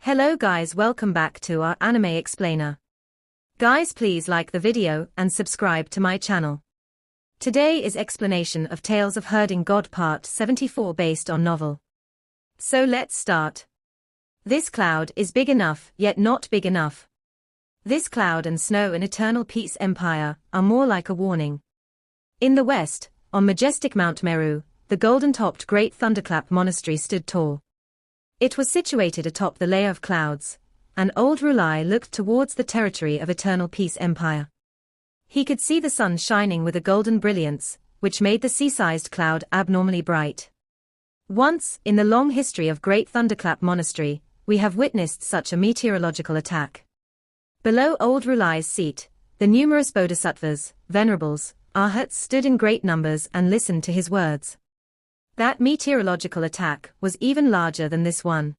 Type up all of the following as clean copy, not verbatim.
Hello guys, welcome back to our anime explainer. Guys, please like the video and subscribe to my channel. Today is explanation of Tales of Herding God Part 74 based on novel. So let's start. This cloud is big enough yet not big enough. This cloud and snow in Eternal Peace Empire are more like a warning. In the west, on majestic Mount Meru, the golden-topped Great Thunderclap Monastery stood tall. It was situated atop the layer of clouds, and old Rulai looked towards the territory of Eternal Peace Empire. He could see the sun shining with a golden brilliance, which made the sea-sized cloud abnormally bright. Once, in the long history of Great Thunderclap Monastery, we have witnessed such a meteorological attack. Below old Rulai's seat, the numerous bodhisattvas, venerables, arhats stood in great numbers and listened to his words. That meteorological attack was even larger than this one.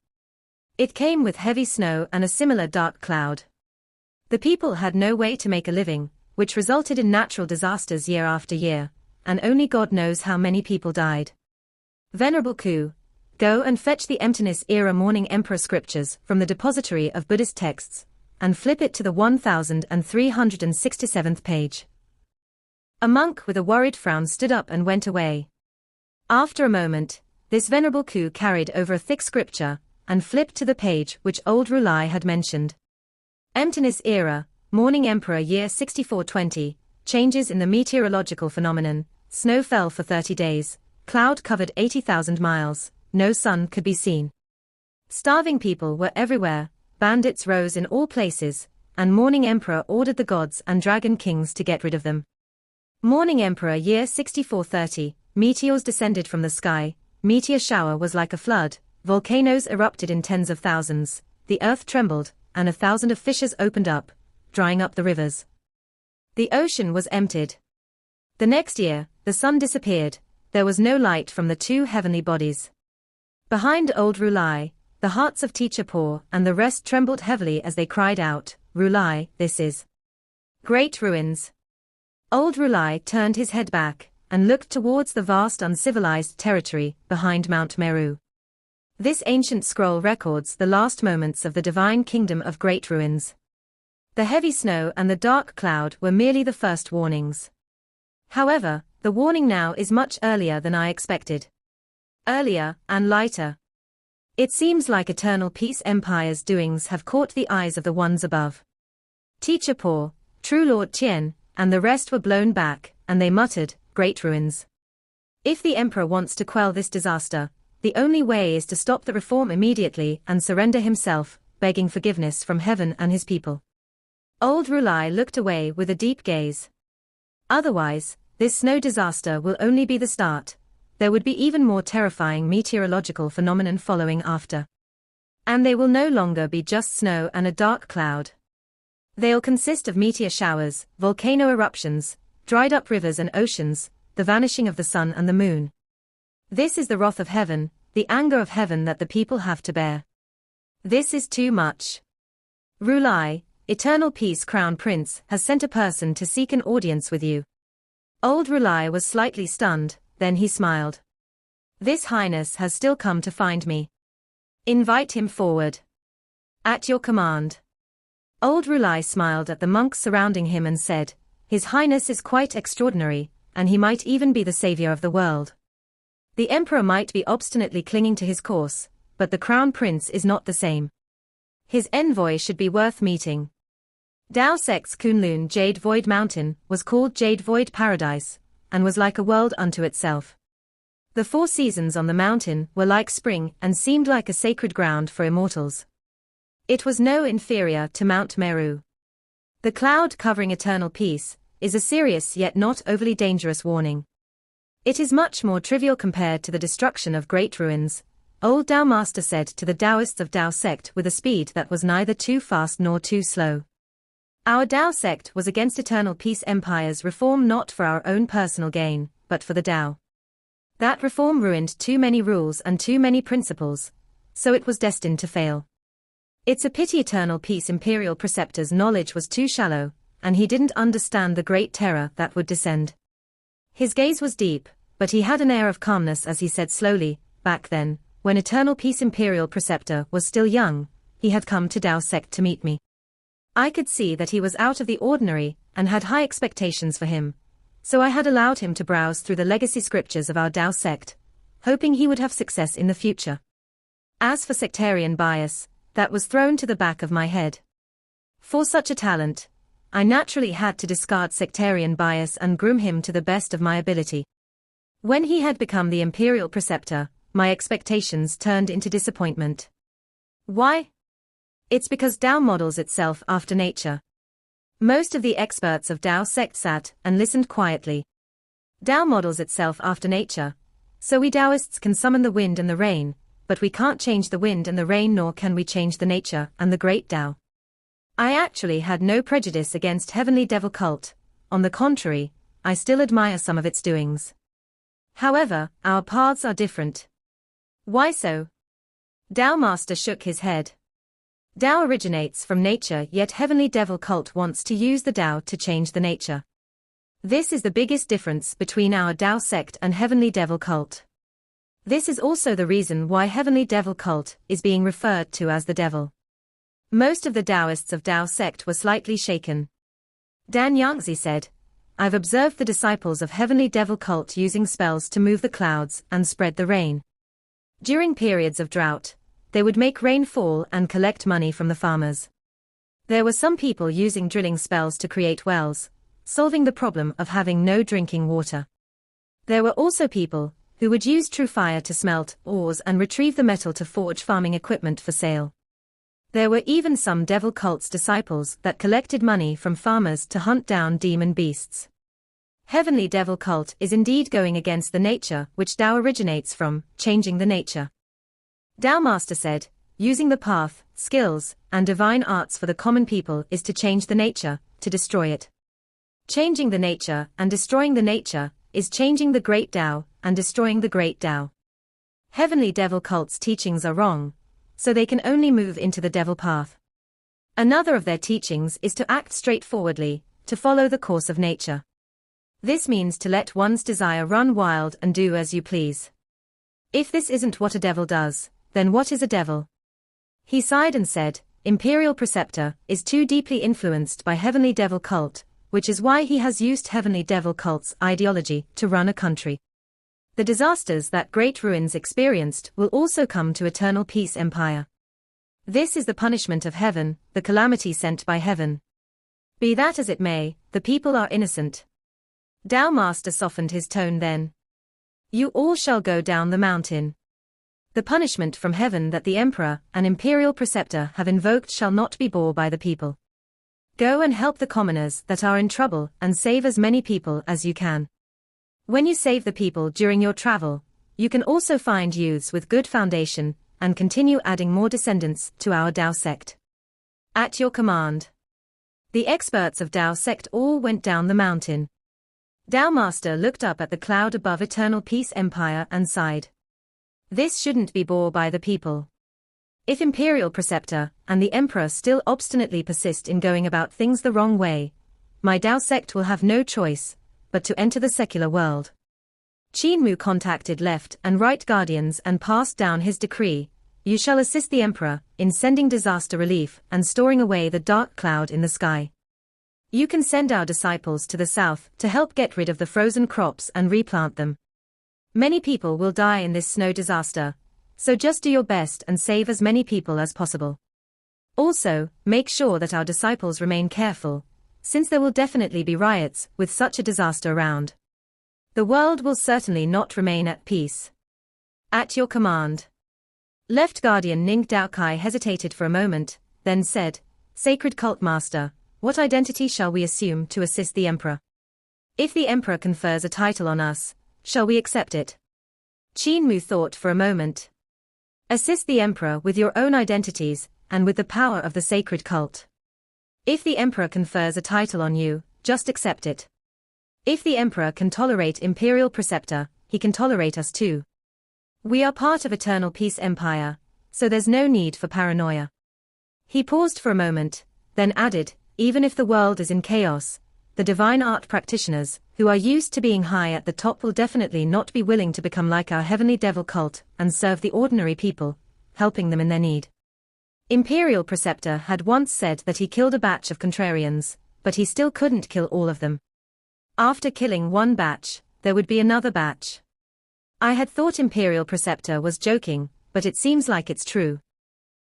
It came with heavy snow and a similar dark cloud. The people had no way to make a living, which resulted in natural disasters year after year, and only God knows how many people died. Venerable Qu, go and fetch the Emptiness-era Morning Emperor scriptures from the depository of Buddhist texts, and flip it to the 1367th page. A monk with a worried frown stood up and went away. After a moment, this venerable Qu carried over a thick scripture, and flipped to the page which old Rulai had mentioned. Emptiness era, Morning Emperor year 6420, changes in the meteorological phenomenon, snow fell for 30 days, cloud covered 80,000 miles, no sun could be seen. Starving people were everywhere, bandits rose in all places, and Morning Emperor ordered the gods and dragon kings to get rid of them. Morning Emperor year 6430, meteors descended from the sky, meteor shower was like a flood, volcanoes erupted in tens of thousands, the earth trembled, and 1,000 of fissures opened up, drying up the rivers. The ocean was emptied. The next year, the sun disappeared, there was no light from the two heavenly bodies. Behind old Rulai, the hearts of Teacher Paw and the rest trembled heavily as they cried out, Rulai, this is great ruins. Old Rulai turned his head back, and looked towards the vast uncivilized territory behind Mount Meru. This ancient scroll records the last moments of the divine kingdom of great ruins. The heavy snow and the dark cloud were merely the first warnings. However, the warning now is much earlier than I expected. Earlier, and lighter. It seems like Eternal Peace Empire's doings have caught the eyes of the ones above. Teacher Paw, True Lord Tien, and the rest were blown back, and they muttered, great ruins. If the Emperor wants to quell this disaster, the only way is to stop the reform immediately and surrender himself, begging forgiveness from heaven and his people. Old Rulai looked away with a deep gaze. Otherwise, this snow disaster will only be the start. There would be even more terrifying meteorological phenomenon following after. And they will no longer be just snow and a dark cloud. They'll consist of meteor showers, volcano eruptions, dried up rivers and oceans, the vanishing of the sun and the moon. This is the wrath of heaven, the anger of heaven that the people have to bear. This is too much. Rulai, Eternal Peace Crown Prince, has sent a person to seek an audience with you. Old Rulai was slightly stunned, then he smiled. This Highness has still come to find me. Invite him forward. At your command. Old Rulai smiled at the monks surrounding him and said, His Highness is quite extraordinary, and he might even be the savior of the world. The Emperor might be obstinately clinging to his course, but the Crown Prince is not the same. His envoy should be worth meeting. Dao Sect's Kunlun Jade Void Mountain was called Jade Void Paradise, and was like a world unto itself. The 4 seasons on the mountain were like spring and seemed like a sacred ground for immortals. It was no inferior to Mount Meru. The cloud covering eternal peace is a serious yet not overly dangerous warning. It is much more trivial compared to the destruction of great ruins, old Dao Master said to the Taoists of Dao Sect with a speed that was neither too fast nor too slow. Our Dao Sect was against Eternal Peace Empire's reform not for our own personal gain, but for the Dao. That reform ruined too many rules and too many principles, so it was destined to fail. It's a pity Eternal Peace Imperial Preceptor's knowledge was too shallow, and he didn't understand the great terror that would descend. His gaze was deep, but he had an air of calmness as he said slowly, back then, when Eternal Peace Imperial Preceptor was still young, he had come to Dao sect to meet me. I could see that he was out of the ordinary, and had high expectations for him, so I had allowed him to browse through the legacy scriptures of our Dao sect, hoping he would have success in the future. As for sectarian bias, that was thrown to the back of my head. For such a talent, I naturally had to discard sectarian bias and groom him to the best of my ability. When he had become the Imperial Preceptor, my expectations turned into disappointment. Why? It's because Dao models itself after nature. Most of the experts of Dao sect sat and listened quietly. Dao models itself after nature, so we Daoists can summon the wind and the rain, but we can't change the wind and the rain, nor can we change the nature and the great Dao. I actually had no prejudice against Heavenly Devil cult. On the contrary, I still admire some of its doings. However, our paths are different. Why so? Dao Master shook his head. Dao originates from nature, yet Heavenly Devil cult wants to use the Dao to change the nature. This is the biggest difference between our Dao sect and Heavenly Devil cult. This is also the reason why Heavenly Devil cult is being referred to as the devil. Most of the Daoists of Dao sect were slightly shaken. Dan Yangtze said, "I've observed the disciples of Heavenly Devil cult using spells to move the clouds and spread the rain. During periods of drought, they would make rain fall and collect money from the farmers. There were some people using drilling spells to create wells, solving the problem of having no drinking water. There were also people who would use true fire to smelt ores and retrieve the metal to forge farming equipment for sale. There were even some devil cult's disciples that collected money from farmers to hunt down demon beasts. Heavenly Devil cult is indeed going against the nature which Dao originates from, changing the nature." Dao Master said, "Using the path, skills, and divine arts for the common people is to change the nature, to destroy it. Changing the nature and destroying the nature is changing the great Dao and destroying the great Dao. Heavenly Devil cult's teachings are wrong, so they can only move into the devil path. Another of their teachings is to act straightforwardly, to follow the course of nature. This means to let one's desire run wild and do as you please. If this isn't what a devil does, then what is a devil?" He sighed and said, "Imperial Preceptor is too deeply influenced by Heavenly Devil cult, which is why he has used Heavenly Devil cult's ideology to run a country. The disasters that great ruins experienced will also come to Eternal Peace Empire. This is the punishment of heaven, the calamity sent by heaven. Be that as it may, the people are innocent." Dao Master softened his tone then. "You all shall go down the mountain. The punishment from heaven that the Emperor and Imperial Preceptor have invoked shall not be borne by the people. Go and help the commoners that are in trouble and save as many people as you can. When you save the people during your travel, you can also find youths with good foundation and continue adding more descendants to our Dao sect. At your command." The experts of Dao sect all went down the mountain. Dao Master looked up at the cloud above Eternal Peace Empire and sighed. This shouldn't be borne by the people. If Imperial Preceptor and the Emperor still obstinately persist in going about things the wrong way, my Dao sect will have no choice but to enter the secular world. Qin Mu contacted left and right guardians and passed down his decree: "You shall assist the Emperor in sending disaster relief and storing away the dark cloud in the sky. You can send our disciples to the south to help get rid of the frozen crops and replant them. Many people will die in this snow disaster, so just do your best and save as many people as possible. Also, make sure that our disciples remain careful, since there will definitely be riots with such a disaster around. The world will certainly not remain at peace. At your command." Left Guardian Ning Daokai hesitated for a moment, then said, "Sacred Cult Master, what identity shall we assume to assist the Emperor? If the Emperor confers a title on us, shall we accept it?" Qin Mu thought for a moment. "Assist the Emperor with your own identities, and with the power of the sacred cult. If the Emperor confers a title on you, just accept it. If the Emperor can tolerate Imperial Preceptor, he can tolerate us too. We are part of Eternal Peace Empire, so there's no need for paranoia." He paused for a moment, then added, "Even if the world is in chaos, the divine art practitioners, who are used to being high at the top, will definitely not be willing to become like our Heavenly Devil cult and serve the ordinary people, helping them in their need. Imperial Preceptor had once said that he killed a batch of contrarians, but he still couldn't kill all of them. After killing one batch, there would be another batch. I had thought Imperial Preceptor was joking, but it seems like it's true.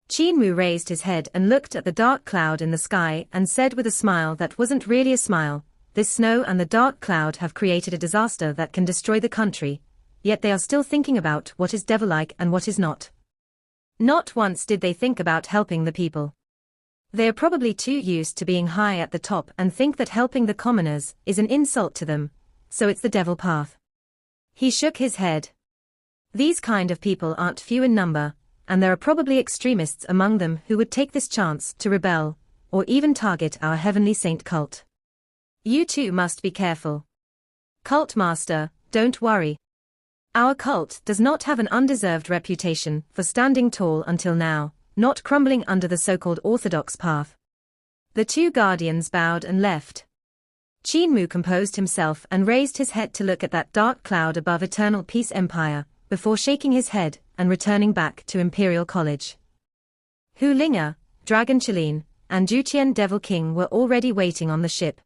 Qin Mu raised his head and looked at the dark cloud in the sky and said with a smile that wasn't really a smile, "This snow and the dark cloud have created a disaster that can destroy the country, yet they are still thinking about what is devil-like and what is not. Not once did they think about helping the people. They are probably too used to being high at the top and think that helping the commoners is an insult to them, so it's the devil path." He shook his head. These kind of people aren't few in number, and there are probably extremists among them who would take this chance to rebel, or even target our heavenly saint cult. You too must be careful. Cult master, don't worry. Our cult does not have an undeserved reputation for standing tall until now, not crumbling under the so-called orthodox path. The two guardians bowed and left. Qin Mu composed himself and raised his head to look at that dark cloud above Eternal Peace Empire, before shaking his head and returning back to Imperial College. Hu Linga, Dragon Chelin, and Juqian Devil King were already waiting on the ship.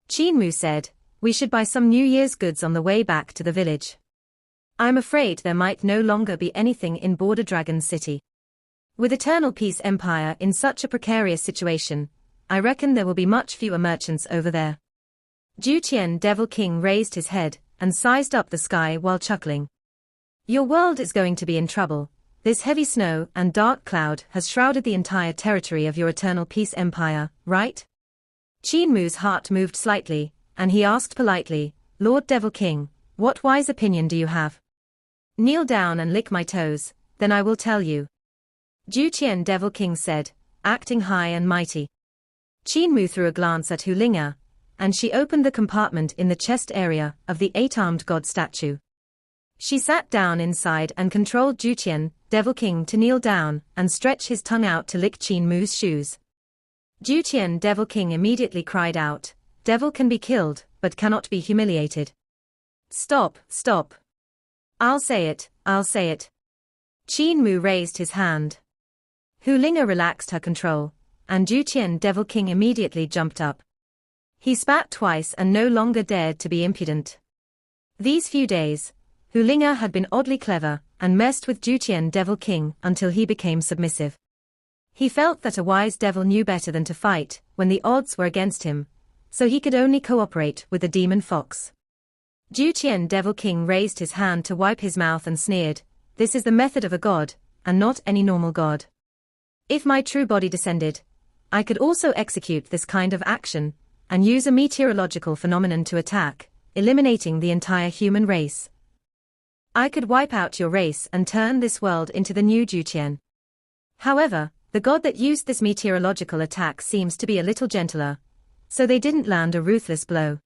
Qin Mu said, "We should buy some New Year's goods on the way back to the village. I'm afraid there might no longer be anything in Border Dragon City. With Eternal Peace Empire in such a precarious situation, I reckon there will be much fewer merchants over there." Juqian Devil King raised his head and sized up the sky while chuckling. "Your world is going to be in trouble. This heavy snow and dark cloud has shrouded the entire territory of your Eternal Peace Empire, right?" Qin Mu's heart moved slightly, and he asked politely, "Lord Devil King, what wise opinion do you have?" "Kneel down and lick my toes, then I will tell you," Juqian Devil King said, acting high and mighty. Qin Mu threw a glance at Hu Linga, and she opened the compartment in the chest area of the eight-armed god statue. She sat down inside and controlled Juqian Devil King to kneel down and stretch his tongue out to lick Qin Mu's shoes. Juqian Devil King immediately cried out, "Devil can be killed, but cannot be humiliated. Stop, stop. I'll say it, I'll say it." Qin Mu raised his hand. Hu Linga relaxed her control, and Juqian Devil King immediately jumped up. He spat twice and no longer dared to be impudent. These few days, Hu Linga had been oddly clever and messed with Juqian Devil King until he became submissive. He felt that a wise devil knew better than to fight when the odds were against him, so he could only cooperate with the demon fox. Juqian Devil King raised his hand to wipe his mouth and sneered, "This is the method of a god, and not any normal god. If my true body descended, I could also execute this kind of action, and use a meteorological phenomenon to attack, eliminating the entire human race. I could wipe out your race and turn this world into the new Juqian. However, the god that used this meteorological attack seems to be a little gentler, so they didn't land a ruthless blow.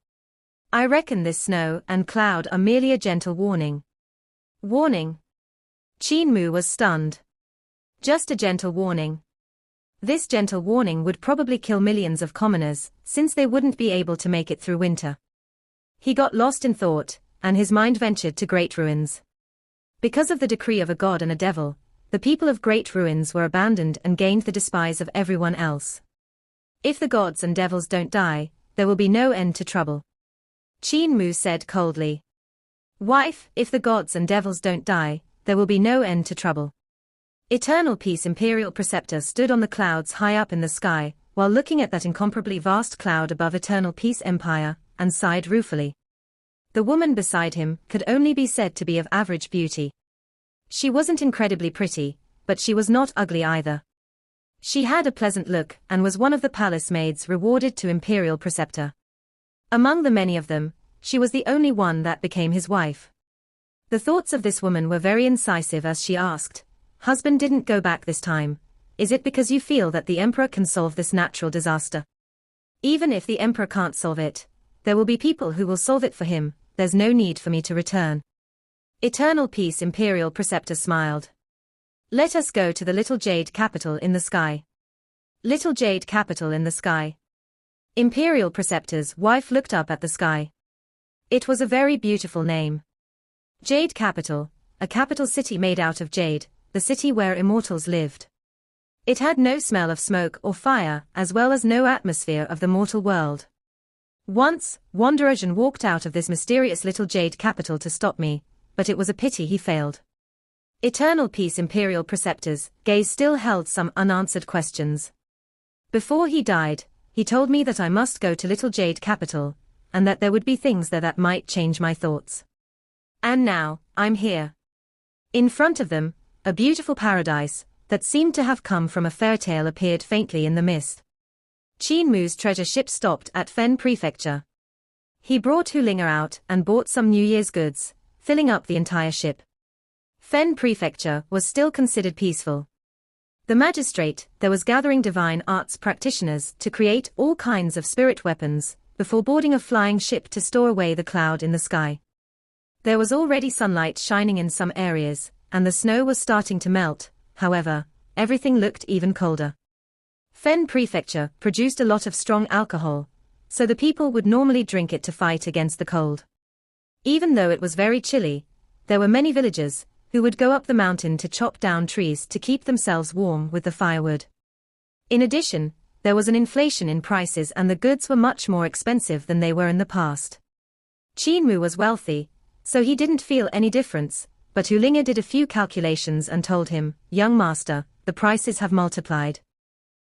I reckon this snow and cloud are merely a gentle warning." "Warning?" Qin Mu was stunned. "Just a gentle warning. This gentle warning would probably kill millions of commoners, since they wouldn't be able to make it through winter." He got lost in thought, and his mind ventured to Great Ruins. Because of the decree of a god and a devil, the people of Great Ruins were abandoned and gained the despise of everyone else. If the gods and devils don't die, there will be no end to trouble. Qin Mu said coldly. "Wife, if the gods and devils don't die, there will be no end to trouble." Eternal Peace Imperial Preceptor stood on the clouds high up in the sky, while looking at that incomparably vast cloud above Eternal Peace Empire, and sighed ruefully. The woman beside him could only be said to be of average beauty. She wasn't incredibly pretty, but she was not ugly either. She had a pleasant look and was one of the palace maids rewarded to Imperial Preceptor. Among the many of them, she was the only one that became his wife. The thoughts of this woman were very incisive as she asked, "Husband didn't go back this time. Is it because you feel that the Emperor can solve this natural disaster? Even if the Emperor can't solve it, there will be people who will solve it for him. There's no need for me to return." Eternal Peace Imperial Preceptor smiled. "Let us go to the little jade capital in the sky." Little jade capital in the sky. Imperial Preceptor's wife looked up at the sky. It was a very beautiful name. Jade Capital, a capital city made out of jade, the city where immortals lived. It had no smell of smoke or fire, as well as no atmosphere of the mortal world. Once, Wanderogen walked out of this mysterious little jade capital to stop me, but it was a pity he failed. Eternal Peace Imperial Preceptor's gaze still held some unanswered questions. Before he died, he told me that I must go to Little Jade Capital, and that there would be things there that might change my thoughts. And now, I'm here. In front of them, a beautiful paradise, that seemed to have come from a fairy tale appeared faintly in the mist. Qin Mu's treasure ship stopped at Fen Prefecture. He brought Hulinger out and bought some New Year's goods, filling up the entire ship. Fen Prefecture was still considered peaceful. The magistrate there was gathering divine arts practitioners to create all kinds of spirit weapons, before boarding a flying ship to store away the cloud in the sky. There was already sunlight shining in some areas, and the snow was starting to melt. However, everything looked even colder. Fen Prefecture produced a lot of strong alcohol, so the people would normally drink it to fight against the cold. Even though it was very chilly, there were many villagers who would go up the mountain to chop down trees to keep themselves warm with the firewood. In addition, there was an inflation in prices and the goods were much more expensive than they were in the past. Qin Mu was wealthy, so he didn't feel any difference, but Hulinger did a few calculations and told him, "Young master, the prices have multiplied."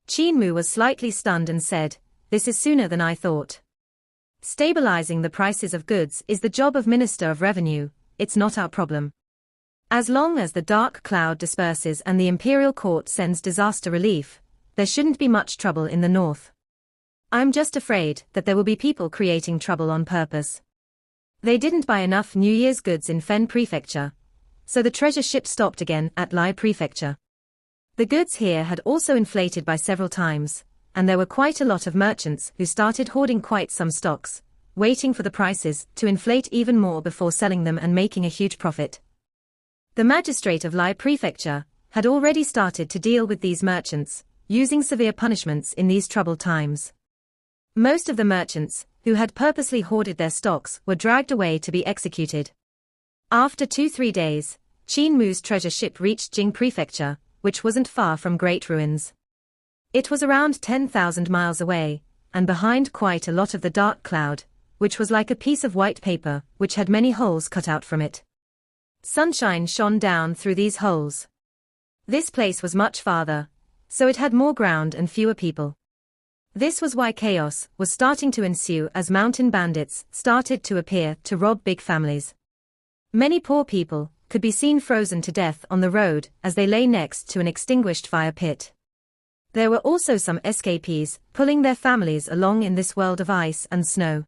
Qin Mu was slightly stunned and said, "This is sooner than I thought. Stabilizing the prices of goods is the job of Minister of Revenue, it's not our problem. As long as the dark cloud disperses and the imperial court sends disaster relief, there shouldn't be much trouble in the north. I'm just afraid that there will be people creating trouble on purpose." They didn't buy enough New Year's goods in Fen Prefecture, so the treasure ship stopped again at Lai Prefecture. The goods here had also inflated by several times, and there were quite a lot of merchants who started hoarding quite some stocks, waiting for the prices to inflate even more before selling them and making a huge profit. The magistrate of Lai Prefecture had already started to deal with these merchants, using severe punishments in these troubled times. Most of the merchants, who had purposely hoarded their stocks, were dragged away to be executed. After 2-3 days, Qin Mu's treasure ship reached Jing Prefecture, which wasn't far from Great Ruins. It was around 10,000 miles away, and behind quite a lot of the dark cloud, which was like a piece of white paper, which had many holes cut out from it. Sunshine shone down through these holes. This place was much farther, so it had more ground and fewer people. This was why chaos was starting to ensue as mountain bandits started to appear to rob big families. Many poor people could be seen frozen to death on the road as they lay next to an extinguished fire pit. There were also some escapees pulling their families along in this world of ice and snow.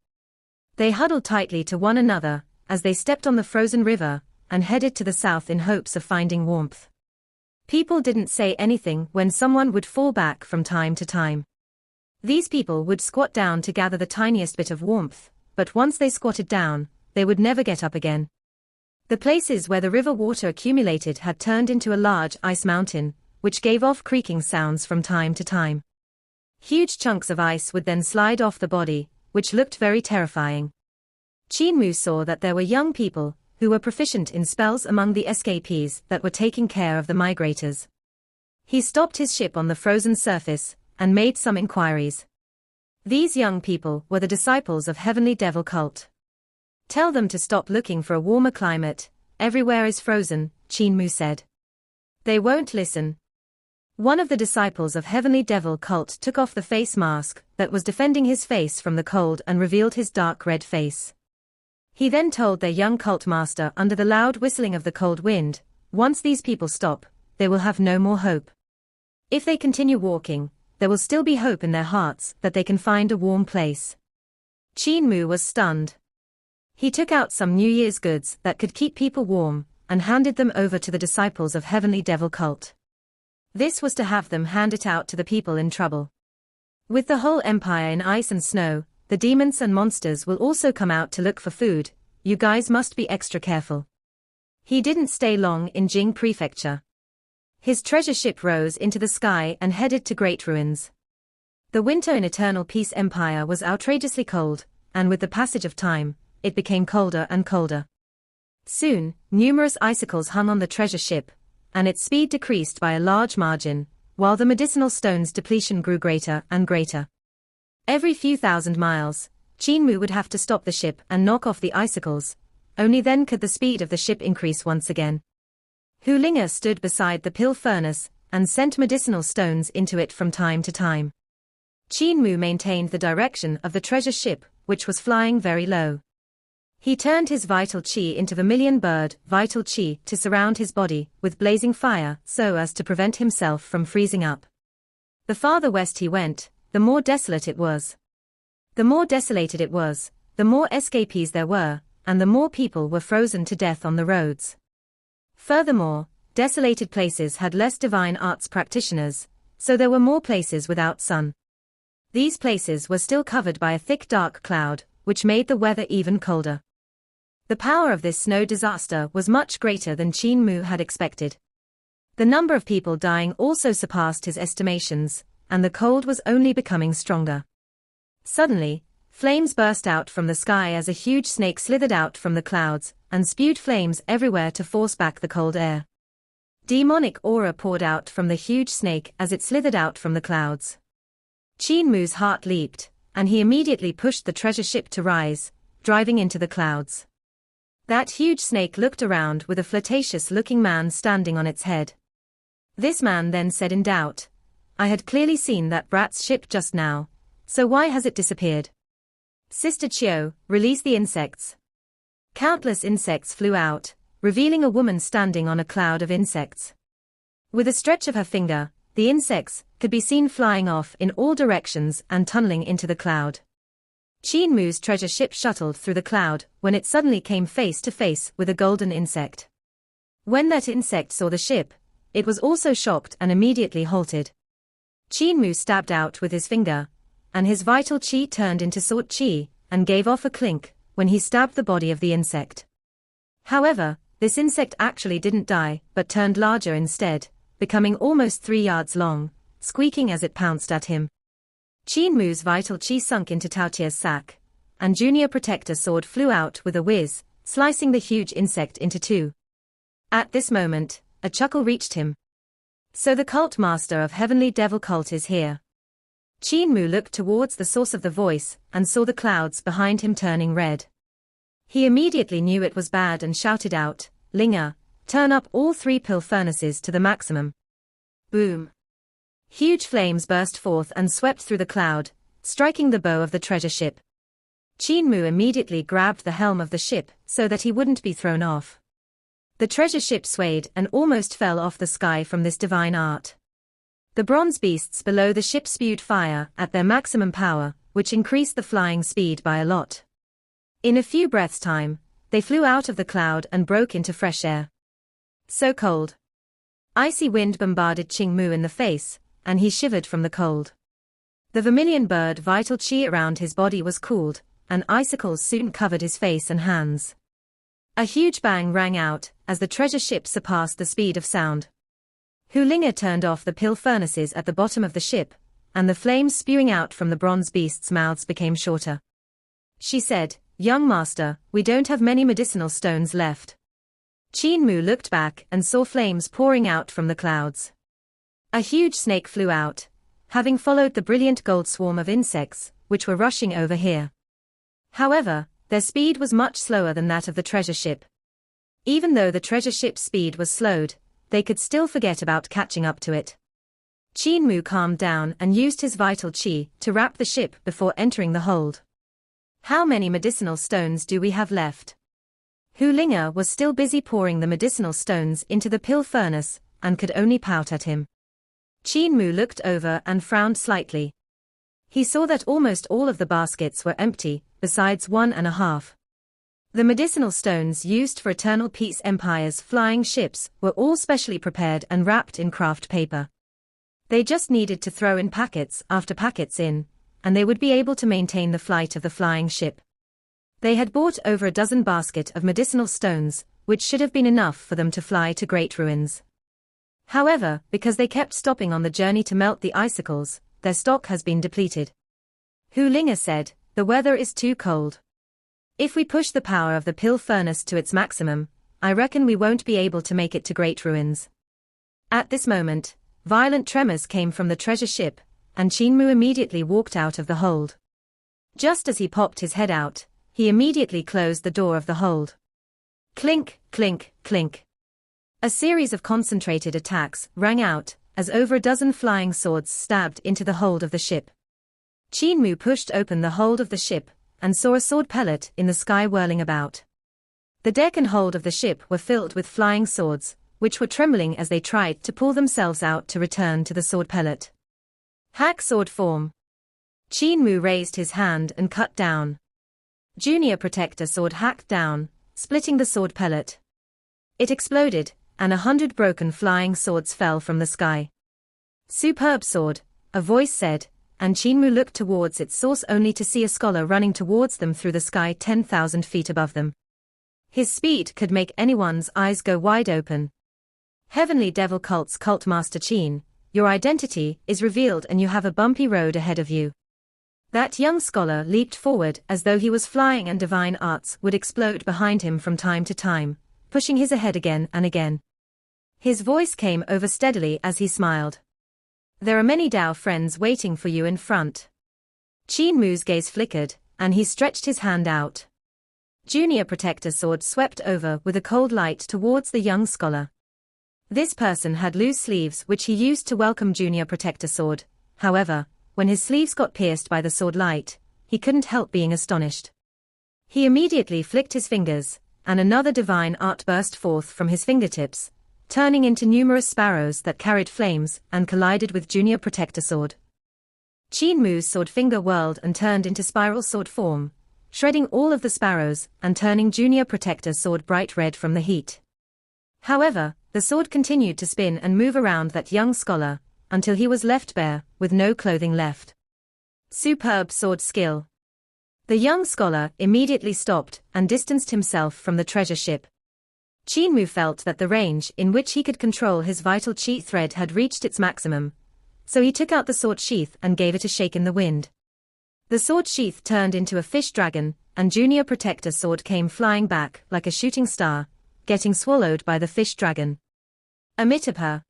They huddled tightly to one another as they stepped on the frozen river and headed to the south in hopes of finding warmth. People didn't say anything when someone would fall back from time to time. These people would squat down to gather the tiniest bit of warmth, but once they squatted down, they would never get up again. The places where the river water accumulated had turned into a large ice mountain, which gave off creaking sounds from time to time. Huge chunks of ice would then slide off the body, which looked very terrifying. Qin Mu saw that there were young people who were proficient in spells among the escapees that were taking care of the migrators. He stopped his ship on the frozen surface and made some inquiries. These young people were the disciples of Heavenly Devil cult. "Tell them to stop looking for a warmer climate, everywhere is frozen," Qin Mu said. "They won't listen." One of the disciples of Heavenly Devil cult took off the face mask that was defending his face from the cold and revealed his dark red face. He then told their young cult master under the loud whistling of the cold wind, "Once these people stop, they will have no more hope. If they continue walking, there will still be hope in their hearts that they can find a warm place." Qin Mu was stunned. He took out some New Year's goods that could keep people warm, and handed them over to the disciples of Heavenly Devil cult. This was to have them hand it out to the people in trouble. With the whole empire in ice and snow, the demons and monsters will also come out to look for food, you guys must be extra careful. He didn't stay long in Jing Prefecture. His treasure ship rose into the sky and headed to Great Ruins. The winter in Eternal Peace Empire was outrageously cold, and with the passage of time, it became colder and colder. Soon, numerous icicles hung on the treasure ship, and its speed decreased by a large margin, while the medicinal stone's depletion grew greater and greater. Every few thousand miles, Qin Mu would have to stop the ship and knock off the icicles. Only then could the speed of the ship increase once again. Hu Ling'e stood beside the pill furnace and sent medicinal stones into it from time to time. Qin Mu maintained the direction of the treasure ship, which was flying very low. He turned his vital qi into vermilion bird vital qi to surround his body with blazing fire so as to prevent himself from freezing up. The farther west he went, the more desolate it was. The more desolated it was, the more escapees there were, and the more people were frozen to death on the roads. Furthermore, desolated places had less divine arts practitioners, so there were more places without sun. These places were still covered by a thick dark cloud, which made the weather even colder. The power of this snow disaster was much greater than Qin Mu had expected. The number of people dying also surpassed his estimations, and the cold was only becoming stronger. Suddenly, flames burst out from the sky as a huge snake slithered out from the clouds and spewed flames everywhere to force back the cold air. Demonic aura poured out from the huge snake as it slithered out from the clouds. Qin Mu's heart leaped, and he immediately pushed the treasure ship to rise, driving into the clouds. That huge snake looked around with a flirtatious-looking man standing on its head. This man then said in doubt, "I had clearly seen that brat's ship just now, so why has it disappeared? Sister Chiu, release the insects." Countless insects flew out, revealing a woman standing on a cloud of insects. With a stretch of her finger, the insects could be seen flying off in all directions and tunneling into the cloud. Qin Mu's treasure ship shuttled through the cloud when it suddenly came face to face with a golden insect. When that insect saw the ship, it was also shocked and immediately halted. Qin Mu stabbed out with his finger, and his vital qi turned into sword qi and gave off a clink when he stabbed the body of the insect. However, this insect actually didn't die but turned larger instead, becoming almost 3 yards long, squeaking as it pounced at him. Qin Mu's vital qi sunk into Taotia's sack, and Junior Protector Sword flew out with a whiz, slicing the huge insect into two. At this moment, a chuckle reached him. "So the cult master of Heavenly Devil Cult is here." Qin Mu looked towards the source of the voice and saw the clouds behind him turning red. He immediately knew it was bad and shouted out, "Ling'e, turn up all 3 pill furnaces to the maximum." Boom! Huge flames burst forth and swept through the cloud, striking the bow of the treasure ship. Qin Mu immediately grabbed the helm of the ship so that he wouldn't be thrown off. The treasure ship swayed and almost fell off the sky from this divine art. The bronze beasts below the ship spewed fire at their maximum power, which increased the flying speed by a lot. In a few breaths' time, they flew out of the cloud and broke into fresh air. So cold. Icy wind bombarded Qin Mu in the face, and he shivered from the cold. The vermilion bird vital qi around his body was cooled, and icicles soon covered his face and hands. A huge bang rang out as the treasure ship surpassed the speed of sound. Hu Ling'e turned off the pill furnaces at the bottom of the ship, and the flames spewing out from the bronze beasts' mouths became shorter. She said, "Young master, we don't have many medicinal stones left." Qin Mu looked back and saw flames pouring out from the clouds. A huge snake flew out, having followed the brilliant gold swarm of insects, which were rushing over here. However, their speed was much slower than that of the treasure ship. Even though the treasure ship's speed was slowed, they could still forget about catching up to it. Qin Mu calmed down and used his vital qi to wrap the ship before entering the hold. "How many medicinal stones do we have left?" Hu Ling'e was still busy pouring the medicinal stones into the pill furnace, and could only pout at him. Qin Mu looked over and frowned slightly. He saw that almost all of the baskets were empty, besides 1.5. The medicinal stones used for Eternal Peace Empire's flying ships were all specially prepared and wrapped in craft paper. They just needed to throw in packets after packets in, and they would be able to maintain the flight of the flying ship. They had bought over a dozen baskets of medicinal stones, which should have been enough for them to fly to Great Ruins. However, because they kept stopping on the journey to melt the icicles, their stock has been depleted. Hu Ling'e said, "The weather is too cold. If we push the power of the pill furnace to its maximum, I reckon we won't be able to make it to Great Ruins." At this moment, Violent tremors came from the treasure ship, and Qin Mu immediately walked out of the hold. Just as he popped his head out, he immediately closed the door of the hold. Clink, clink, clink. A series of concentrated attacks rang out, as over a dozen flying swords stabbed into the hold of the ship. Qin Mu pushed open the hold of the ship, and saw a sword pellet in the sky whirling about. The deck and hold of the ship were filled with flying swords, which were trembling as they tried to pull themselves out to return to the sword pellet. Hack sword form. Qin Mu raised his hand and cut down. Junior Protector sword hacked down, splitting the sword pellet. It exploded, and 100 broken flying swords fell from the sky. Superb sword, a voice said, and Qin Mu looked towards its source only to see a scholar running towards them through the sky 10,000 feet above them. His speed could make anyone's eyes go wide open. Heavenly Devil Cult's Cult Master Qin, your identity is revealed and you have a bumpy road ahead of you. That young scholar leaped forward as though he was flying and divine arts would explode behind him from time to time, pushing his ahead again and again. His voice came over steadily as he smiled. There are many Dao friends waiting for you in front. Qin Mu's gaze flickered, and he stretched his hand out. Junior Protector sword swept over with a cold light towards the young scholar. This person had loose sleeves which he used to welcome Junior Protector sword, however, when his sleeves got pierced by the sword light, he couldn't help being astonished. He immediately flicked his fingers, and another divine art burst forth from his fingertips, turning into numerous sparrows that carried flames and collided with Junior Protector sword. Qin Mu's sword finger whirled and turned into spiral sword form, shredding all of the sparrows and turning Junior Protector's sword bright red from the heat. However, the sword continued to spin and move around that young scholar, until he was left bare, with no clothing left. Superb sword skill. The young scholar immediately stopped and distanced himself from the treasure ship. Qin Mu felt that the range in which he could control his vital chi thread had reached its maximum, so he took out the sword sheath and gave it a shake in the wind. The sword sheath turned into a fish dragon, and Junior Protector's sword came flying back like a shooting star, getting swallowed by the fish dragon. Amitabha.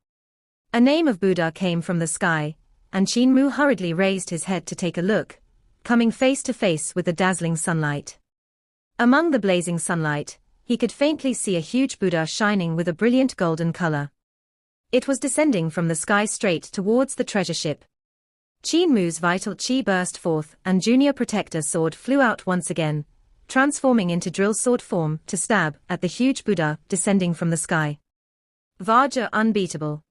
A name of Buddha came from the sky, and Qin Mu hurriedly raised his head to take a look, coming face to face with the dazzling sunlight. Among the blazing sunlight, he could faintly see a huge Buddha shining with a brilliant golden color. It was descending from the sky straight towards the treasure ship. Qin Mu's vital chi burst forth and Junior Protector's sword flew out once again, transforming into drill sword form to stab at the huge Buddha descending from the sky. Vajra Unbeatable.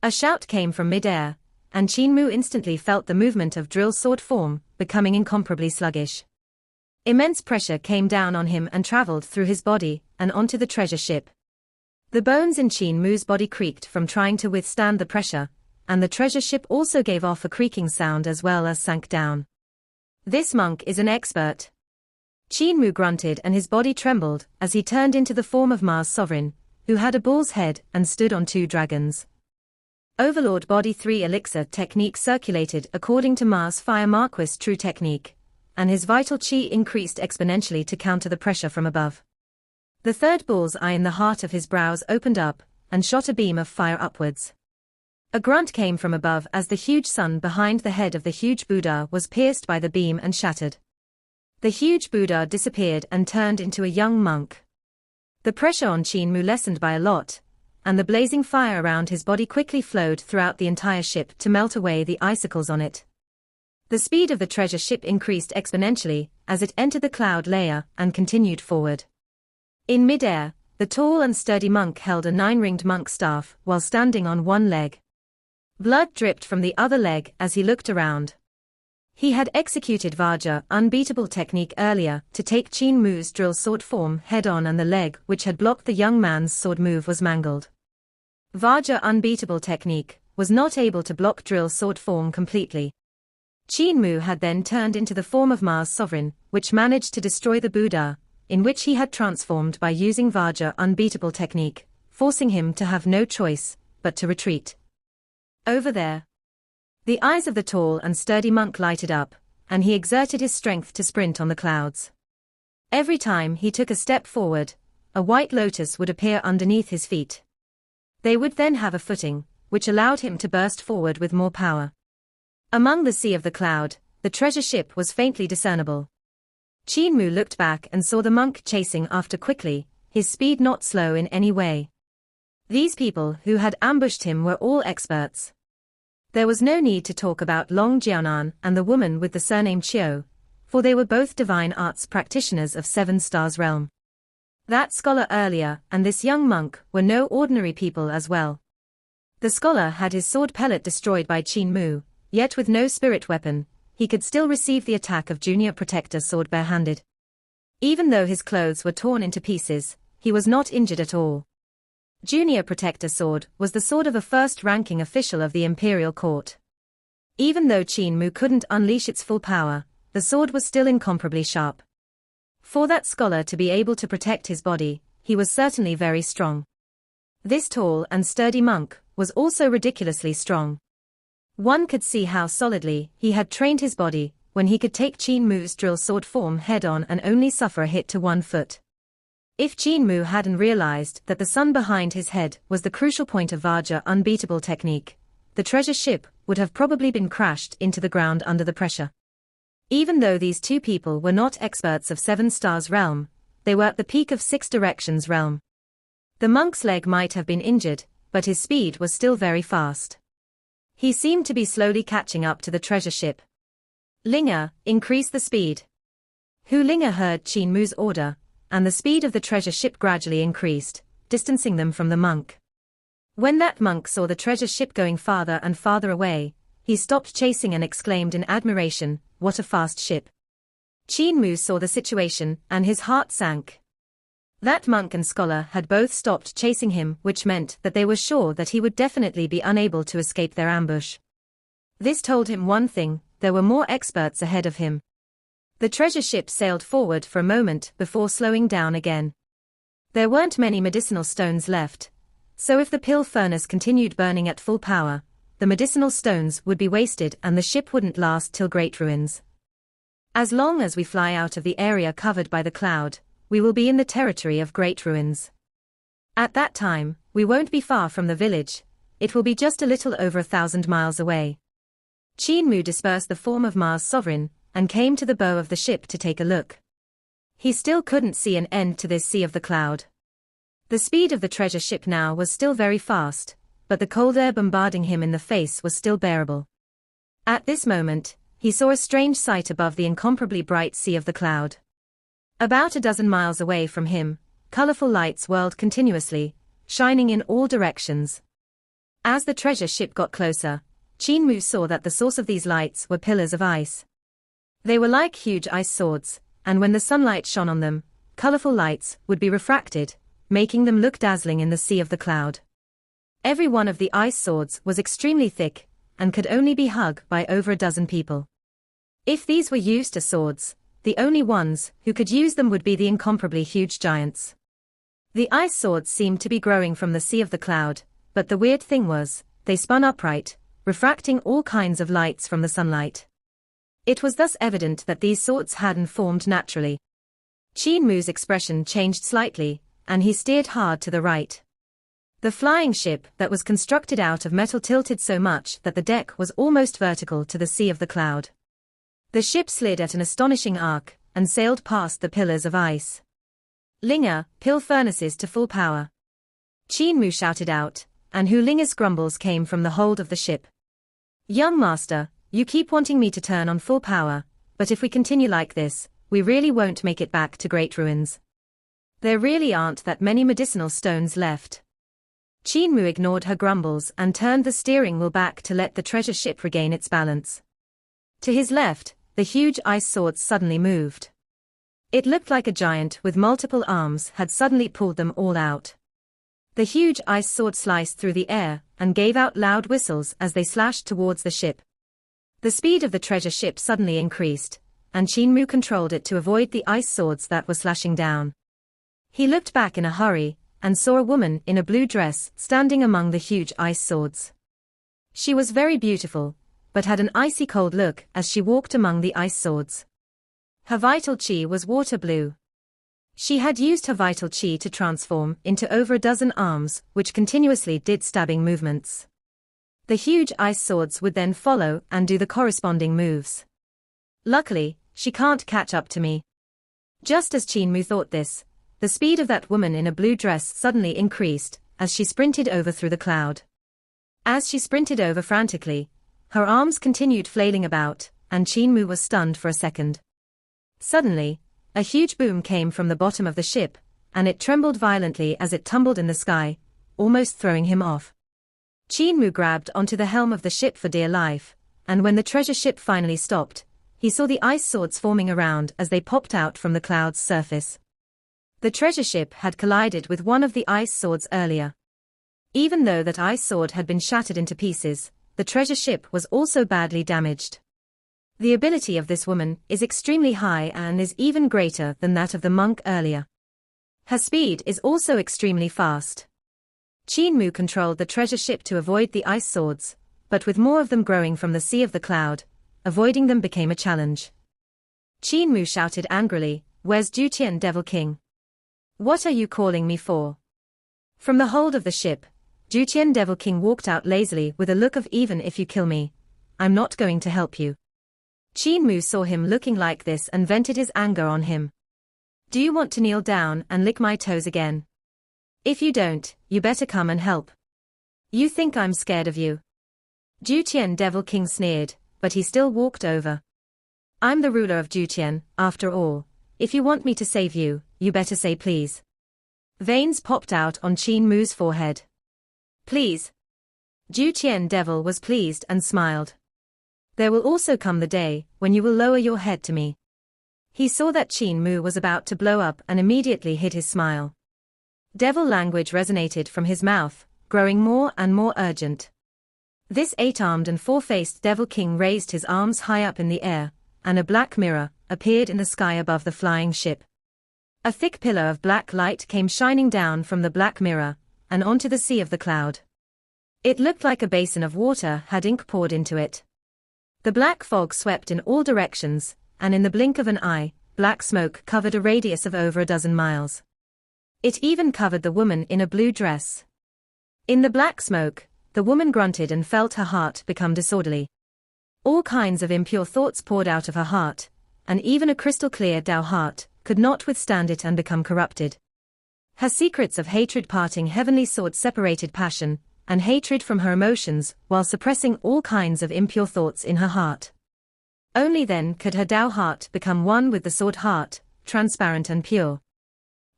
A shout came from mid-air, and Qin Mu instantly felt the movement of drill sword form becoming incomparably sluggish. Immense pressure came down on him and traveled through his body and onto the treasure ship. The bones in Qin Mu's body creaked from trying to withstand the pressure, and the treasure ship also gave off a creaking sound as well as sank down. This monk is an expert. Qin Mu grunted and his body trembled as he turned into the form of Mars Sovereign, who had a bull's head and stood on 2 dragons. Overlord Body 3 Elixir technique circulated according to Mars Fire Marquis True Technique, and his vital chi increased exponentially to counter the pressure from above. The third bull's eye in the heart of his brows opened up, and shot a beam of fire upwards. A grunt came from above as the huge sun behind the head of the huge Buddha was pierced by the beam and shattered. The huge Buddha disappeared and turned into a young monk. The pressure on Qin Mu lessened by a lot, and the blazing fire around his body quickly flowed throughout the entire ship to melt away the icicles on it. The speed of the treasure ship increased exponentially as it entered the cloud layer and continued forward. In mid-air, the tall and sturdy monk held a 9-ringed monk staff while standing on one leg. Blood dripped from the other leg as he looked around. He had executed Vajra Unbeatable technique earlier to take Qin Mu's drill sword form head-on, and the leg which had blocked the young man's sword move was mangled. Vajra Unbeatable technique was not able to block drill sword form completely. Qin Mu had then turned into the form of Mars Sovereign, which managed to destroy the Buddha, in which he had transformed by using Vajra Unbeatable technique, forcing him to have no choice but to retreat. Over there. The eyes of the tall and sturdy monk lighted up, and he exerted his strength to sprint on the clouds. Every time he took a step forward, a white lotus would appear underneath his feet. They would then have a footing, which allowed him to burst forward with more power. Among the sea of the cloud, the treasure ship was faintly discernible. Qin Mu looked back and saw the monk chasing after quickly, his speed not slow in any way. These people who had ambushed him were all experts. There was no need to talk about Long Jianan and the woman with the surname Qiu, for they were both divine arts practitioners of Seven Stars realm. That scholar earlier and this young monk were no ordinary people as well. The scholar had his sword pellet destroyed by Qin Mu, yet with no spirit weapon, he could still receive the attack of Junior Protector Sword barehanded. Even though his clothes were torn into pieces, he was not injured at all. Junior Protector Sword was the sword of a first-ranking official of the imperial court. Even though Qin Mu couldn't unleash its full power, the sword was still incomparably sharp. For that scholar to be able to protect his body, he was certainly very strong. This tall and sturdy monk was also ridiculously strong. One could see how solidly he had trained his body when he could take Qin Mu's drill sword form head-on and only suffer a hit to one foot. If Qin Mu hadn't realized that the sun behind his head was the crucial point of Vajra Unbeatable technique, the treasure ship would have probably been crashed into the ground under the pressure. Even though these two people were not experts of Seven Stars realm, they were at the peak of Six Directions realm. The monk's leg might have been injured, but his speed was still very fast. He seemed to be slowly catching up to the treasure ship. Linger, increase the speed. Hu Linger heard Qin Mu's order, and the speed of the treasure ship gradually increased, distancing them from the monk. When that monk saw the treasure ship going farther and farther away, he stopped chasing and exclaimed in admiration, "What a fast ship." Qin Mu saw the situation and his heart sank. That monk and scholar had both stopped chasing him, which meant that they were sure that he would definitely be unable to escape their ambush. This told him one thing: there were more experts ahead of him. The treasure ship sailed forward for a moment before slowing down again. There weren't many medicinal stones left, so if the pill furnace continued burning at full power, the medicinal stones would be wasted and the ship wouldn't last till Great Ruins. As long as we fly out of the area covered by the cloud, we will be in the territory of Great Ruins. At that time, we won't be far from the village, it will be just a little over 1,000 miles away. Qin Mu dispersed the form of Mars Sovereign, and came to the bow of the ship to take a look. He still couldn't see an end to this sea of the cloud. The speed of the treasure ship now was still very fast, but the cold air bombarding him in the face was still bearable. At this moment, he saw a strange sight above the incomparably bright sea of the cloud. About a dozen miles away from him, colorful lights whirled continuously, shining in all directions. As the treasure ship got closer, Qin Mu saw that the source of these lights were pillars of ice. They were like huge ice swords, and when the sunlight shone on them, colorful lights would be refracted, making them look dazzling in the sea of the cloud. Every one of the ice swords was extremely thick, and could only be hung by over a dozen people. If these were used as swords, the only ones who could use them would be the incomparably huge giants. The ice swords seemed to be growing from the sea of the cloud, but the weird thing was, they spun upright, refracting all kinds of lights from the sunlight. It was thus evident that these swords hadn't formed naturally. Qin Mu's expression changed slightly, and he steered hard to the right. The flying ship that was constructed out of metal tilted so much that the deck was almost vertical to the sea of the cloud. The ship slid at an astonishing arc, and sailed past the pillars of ice. "Linger, pill furnaces to full power." Qin Mu shouted out, and Hu Linger's grumbles came from the hold of the ship. "Young master, you keep wanting me to turn on full power, but if we continue like this, we really won't make it back to Great Ruins. There really aren't that many medicinal stones left." Qin Mu ignored her grumbles and turned the steering wheel back to let the treasure ship regain its balance. To his left, the huge ice swords suddenly moved. It looked like a giant with multiple arms had suddenly pulled them all out. The huge ice sword sliced through the air and gave out loud whistles as they slashed towards the ship. The speed of the treasure ship suddenly increased, and Qin Mu controlled it to avoid the ice swords that were slashing down. He looked back in a hurry, and saw a woman in a blue dress standing among the huge ice swords. She was very beautiful, but had an icy cold look as she walked among the ice swords. Her vital chi was water blue. She had used her vital chi to transform into over a dozen arms, which continuously did stabbing movements. The huge ice swords would then follow and do the corresponding moves. Luckily, she can't catch up to me. Just as Qin Mu thought this, the speed of that woman in a blue dress suddenly increased as she sprinted over through the cloud. As she sprinted over frantically, her arms continued flailing about, and Qin Mu was stunned for a second. Suddenly, a huge boom came from the bottom of the ship, and it trembled violently as it tumbled in the sky, almost throwing him off. Qin Mu grabbed onto the helm of the ship for dear life, and when the treasure ship finally stopped, he saw the ice swords forming around as they popped out from the cloud's surface. The treasure ship had collided with one of the ice swords earlier. Even though that ice sword had been shattered into pieces, the treasure ship was also badly damaged. The ability of this woman is extremely high and is even greater than that of the monk earlier. Her speed is also extremely fast. Qin Mu controlled the treasure ship to avoid the ice swords, but with more of them growing from the sea of the cloud, avoiding them became a challenge. Qin Mu shouted angrily, "Where's Juqian Devil King? What are you calling me for?" From the hold of the ship, Juqian Devil King walked out lazily with a look of "Even if you kill me, I'm not going to help you." Qin Mu saw him looking like this and vented his anger on him. "Do you want to kneel down and lick my toes again? If you don't, you better come and help. You think I'm scared of you?" Juqian Devil King sneered, but he still walked over. "I'm the ruler of Juqian, after all. If you want me to save you, you better say please." Veins popped out on Qin Mu's forehead. "Please." Juqian Devil was pleased and smiled. "There will also come the day when you will lower your head to me." He saw that Qin Mu was about to blow up and immediately hid his smile. Devil language resonated from his mouth, growing more and more urgent. This 8-armed and 4-faced Devil King raised his arms high up in the air, and a black mirror appeared in the sky above the flying ship. A thick pillar of black light came shining down from the black mirror, and onto the sea of the cloud. It looked like a basin of water had ink poured into it. The black fog swept in all directions, and in the blink of an eye, black smoke covered a radius of over a dozen miles. It even covered the woman in a blue dress. In the black smoke, the woman grunted and felt her heart become disorderly. All kinds of impure thoughts poured out of her heart, and even a crystal-clear Tao heart could not withstand it and become corrupted. Her secrets of hatred parting heavenly swords separated passion and hatred from her emotions while suppressing all kinds of impure thoughts in her heart. Only then could her Tao heart become one with the sword heart, transparent and pure.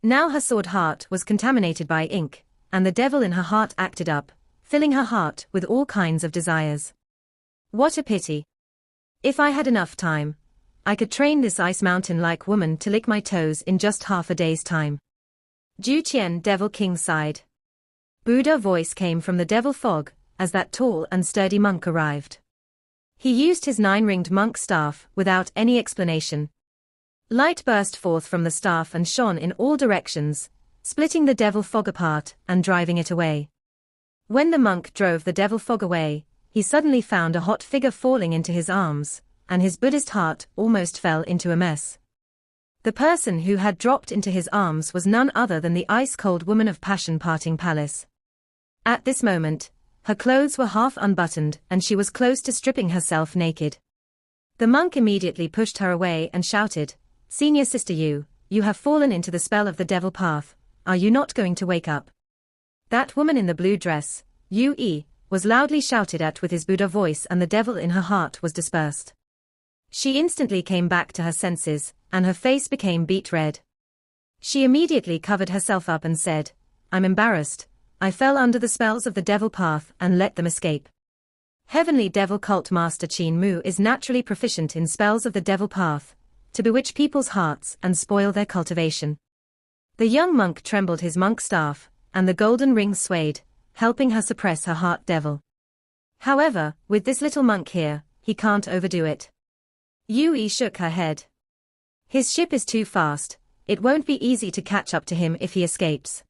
Now her sword heart was contaminated by ink, and the devil in her heart acted up, filling her heart with all kinds of desires. What a pity. If I had enough time, I could train this ice mountain-like woman to lick my toes in just half a day's time. Juqian Devil King sighed. Buddha voice came from the devil fog, as that tall and sturdy monk arrived. He used his 9-ringed monk staff without any explanation. Light burst forth from the staff and shone in all directions, splitting the devil fog apart and driving it away. When the monk drove the devil fog away, he suddenly found a hot figure falling into his arms, and his Buddhist heart almost fell into a mess. The person who had dropped into his arms was none other than the ice-cold woman of Passion Parting Palace. At this moment, her clothes were half unbuttoned and she was close to stripping herself naked. The monk immediately pushed her away and shouted, "Senior Sister Yu, you have fallen into the spell of the devil path, are you not going to wake up?" That woman in the blue dress, Yu, was loudly shouted at with his Buddha voice and the devil in her heart was dispersed. She instantly came back to her senses, and her face became beet red. She immediately covered herself up and said, "I'm embarrassed, I fell under the spells of the devil path and let them escape." Heavenly Devil Cult Master Qin Mu is naturally proficient in spells of the devil path, to bewitch people's hearts and spoil their cultivation. The young monk trembled his monk staff, and the golden ring swayed, helping her suppress her heart devil. However, with this little monk here, he can't overdo it. Yu shook her head. His ship is too fast, it won't be easy to catch up to him if he escapes.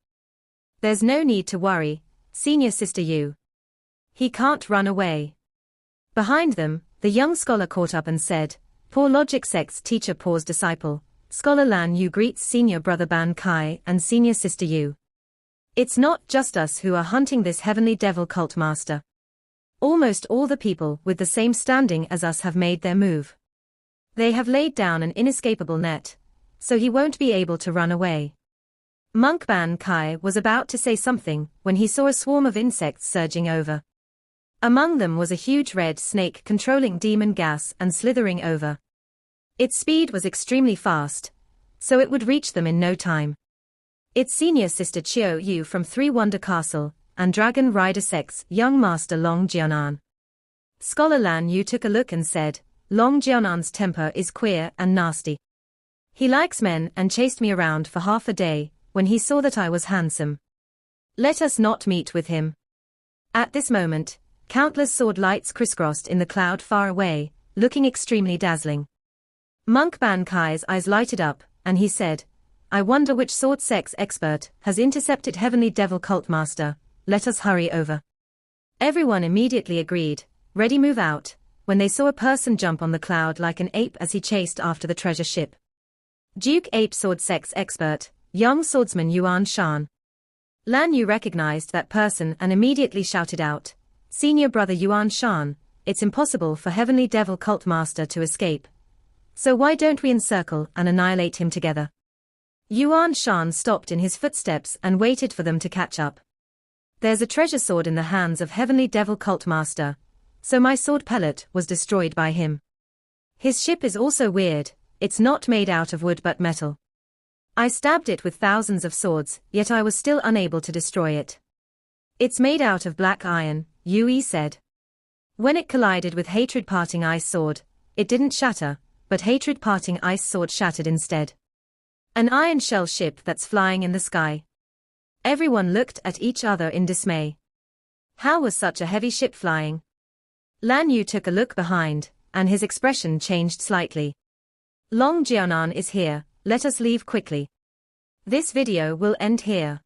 There's no need to worry, Senior Sister Yu. He can't run away. Behind them, the young scholar caught up and said, "Poor Logic Sect's teacher Paul's disciple, Scholar Lan Yu greets Senior Brother Ban Kai and Senior Sister Yu. It's not just us who are hunting this heavenly devil cult master. Almost all the people with the same standing as us have made their move. They have laid down an inescapable net, so he won't be able to run away. Monk Ban Kai was about to say something when he saw a swarm of insects surging over. Among them was a huge red snake controlling demon gas and slithering over. Its speed was extremely fast, so it would reach them in no time. Its senior sister Chiao Yu from Three Wonder Castle, and Dragon Rider Sect's young master Long Jianan. Scholar Lan Yu took a look and said, Long Jianan's temper is queer and nasty. He likes men and chased me around for half a day, when he saw that I was handsome. Let us not meet with him. At this moment, countless sword lights crisscrossed in the cloud far away, looking extremely dazzling. Monk Ban Kai's eyes lighted up, and he said, I wonder which sword sex expert has intercepted Heavenly Devil Cult Master. Let us hurry over. Everyone immediately agreed, ready move out, when they saw a person jump on the cloud like an ape as he chased after the treasure ship. Duke Ape Sword Sex Expert, young swordsman Yuan Shan. Lan Yu recognized that person and immediately shouted out, Senior brother Yuan Shan, it's impossible for Heavenly Devil Cult Master to escape. So why don't we encircle and annihilate him together? Yuan Shan stopped in his footsteps and waited for them to catch up. There's a treasure sword in the hands of Heavenly Devil Cult Master, so my sword pellet was destroyed by him. His ship is also weird, it's not made out of wood but metal. I stabbed it with thousands of swords, yet I was still unable to destroy it. It's made out of black iron, Yui said. When it collided with Hatred Parting Ice Sword, it didn't shatter, but Hatred Parting Ice Sword shattered instead. An iron shell ship that's flying in the sky. Everyone looked at each other in dismay. How was such a heavy ship flying? Lan Yu took a look behind, and his expression changed slightly. Long Jianan is here, let us leave quickly. This video will end here.